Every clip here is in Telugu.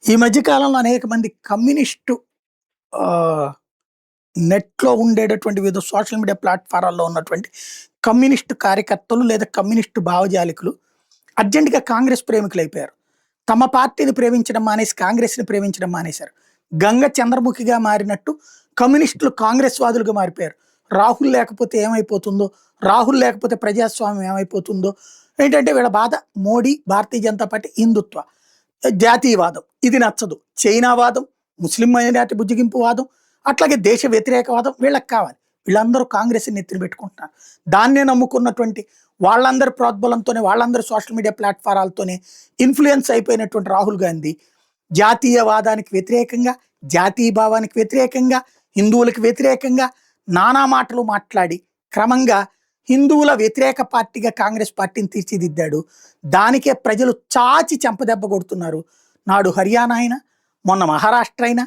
ఈ మధ్య కాలంలో అనేక మంది కమ్యూనిస్టు ఆహ్, నెట్‌లో ఉండేటటువంటి వివిధ సోషల్ మీడియా ప్లాట్‌ఫారాల్లో ఉన్నటువంటి కమ్యూనిస్టు కార్యకర్తలు లేదా కమ్యూనిస్టు భావజాలికులు అర్జెంట్‌గా కాంగ్రెస్ ప్రేమికులైపోయారు. తమ పార్టీని ప్రేమించడం మానేసి కాంగ్రెస్‌ని ప్రేమించడం మానేశారు. గంగ చంద్రముఖిగా మారినట్టు కమ్యూనిస్టులు కాంగ్రెస్ వాదులుగా మారిపోయారు. రాహుల్ లేకపోతే ఏమైపోతుందో, రాహుల్ లేకపోతే ప్రజాస్వామ్యం ఏమైపోతుందో, ఏంటంటే వీళ్ళ బాధ మోడీ, భారతీయ జనతా పార్టీ, హిందుత్వ. జాతీయవాదం ఇది నచ్చదు. చైనావాదం, ముస్లిం మైనారిటీ బుజ్జగింపు వాదం, అట్లాగే దేశ వ్యతిరేకవాదం వీళ్ళకి కావాలి. వీళ్ళందరూ కాంగ్రెస్‌ని నెత్తిన పెట్టుకుంటున్నారు. దాన్నే నమ్ముకున్నటువంటి వాళ్ళందరి ప్రోద్బలంతోనే, వాళ్ళందరూ సోషల్ మీడియా ప్లాట్‌ఫారాలతోనే ఇన్‌ఫ్లూయెన్స్ అయిపోయినటువంటి రాహుల్ గాంధీ జాతీయవాదానికి వ్యతిరేకంగా, జాతీయ భావానికి వ్యతిరేకంగా, హిందువులకు వ్యతిరేకంగా నానా మాటలు మాట్లాడి క్రమంగా హిందువుల వ్యతిరేక పార్టీగా కాంగ్రెస్ పార్టీని తీర్చిదిద్దాడు. దానికే ప్రజలు చాచి చెంపదెబ్బ కొడుతున్నారు. నాడు హర్యానా అయినా, మొన్న మహారాష్ట్ర అయినా,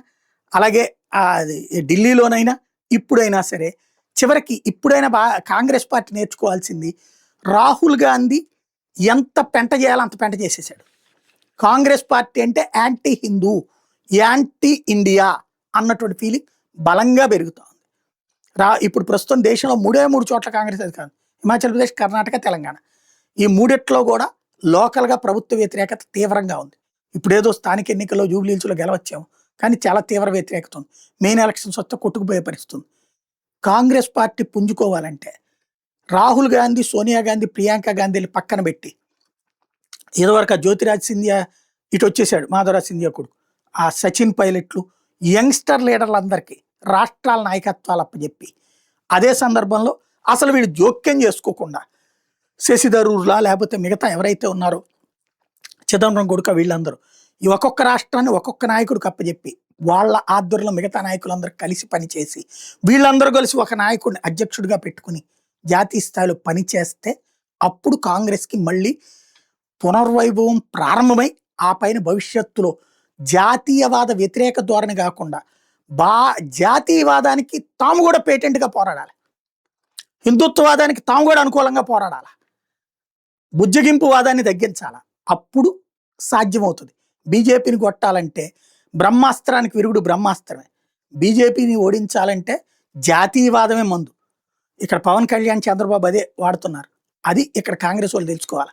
అలాగే అది ఢిల్లీలోనైనా, ఇప్పుడైనా సరే చివరికి ఇప్పుడైనా కాంగ్రెస్ పార్టీ నేర్చుకోవాల్సింది రాహుల్ గాంధీ ఎంత పెంట చేయాలో అంత పెంట చేసేసాడు. కాంగ్రెస్ పార్టీ అంటే యాంటీ హిందూ, యాంటీ ఇండియా అన్నటువంటి ఫీలింగ్ బలంగా పెరుగుతోంది. ఇప్పుడు ప్రస్తుతం దేశంలో మూడే 3 చోట్ల కాంగ్రెస్ అధికారం. హిమాచల్ ప్రదేశ్, కర్ణాటక, తెలంగాణ. ఈ మూడిట్లో కూడా లోకల్‌గా ప్రభుత్వ వ్యతిరేకత తీవ్రంగా ఉంది. ఇప్పుడేదో స్థానిక ఎన్నికల్లో జూబ్లీ హిల్స్‌లో గెలవచ్చాము. కానీ చాలా తీవ్ర వ్యతిరేకత ఉంది. మెయిన్ ఎలక్షన్స్ వస్తే కొట్టుకుపోయే పరిస్థితి ఉంది. కాంగ్రెస్ పార్టీ పుంజుకోవాలంటే రాహుల్ గాంధీ, సోనియా గాంధీ, ప్రియాంక గాంధీని పక్కన పెట్టి ఇదివరకు ఆ జ్యోతిరాజ్ సింధియా ఇటు వచ్చేసాడు, మాధవరాజ్ సింధియా కొడుకు. ఆ సచిన్ పైలట్లు, యంగ్‌స్టర్ లీడర్లందరికీ రాష్ట్రాల నాయకత్వాలు అప్పచెప్పి, అదే సందర్భంలో అసలు వీళ్ళు జోక్యం చేసుకోకుండా శశి థరూర్‌లా లేకపోతే మిగతా ఎవరైతే ఉన్నారో చిదంబరం కొడుక వీళ్ళందరూ ఈ ఒక్కొక్క రాష్ట్రాన్ని ఒక్కొక్క నాయకుడికి అప్పచెప్పి వాళ్ళ ఆధ్వర్యంలో మిగతా నాయకులందరూ కలిసి పనిచేసి వీళ్ళందరూ కలిసి ఒక నాయకుడిని అధ్యక్షుడిగా పెట్టుకుని జాతీయ స్థాయిలో పనిచేస్తే అప్పుడు కాంగ్రెస్‌కి మళ్ళీ పునర్వైభవం ప్రారంభమై ఆ పైన భవిష్యత్తులో జాతీయవాద వ్యతిరేక ధోరణి కాకుండా బా జాతీయవాదానికి తాము కూడా పేటెంట్‌గా పోరాడాలి. హిందుత్వవాదానికి తాము కూడా అనుకూలంగా పోరాడాలి. బుజ్జగింపు వాదాన్ని తగ్గించాలా. అప్పుడు సాధ్యమవుతుంది. బీజేపీని కొట్టాలంటే బ్రహ్మాస్త్రానికి విరుగుడు బ్రహ్మాస్త్రమే. బీజేపీని ఓడించాలంటే జాతీయవాదమే మందు. ఇక్కడ పవన్ కళ్యాణ్, చంద్రబాబు అదే వాడుతున్నారు. అది ఇక్కడ కాంగ్రెస్ వాళ్ళు తెలుసుకోవాలి.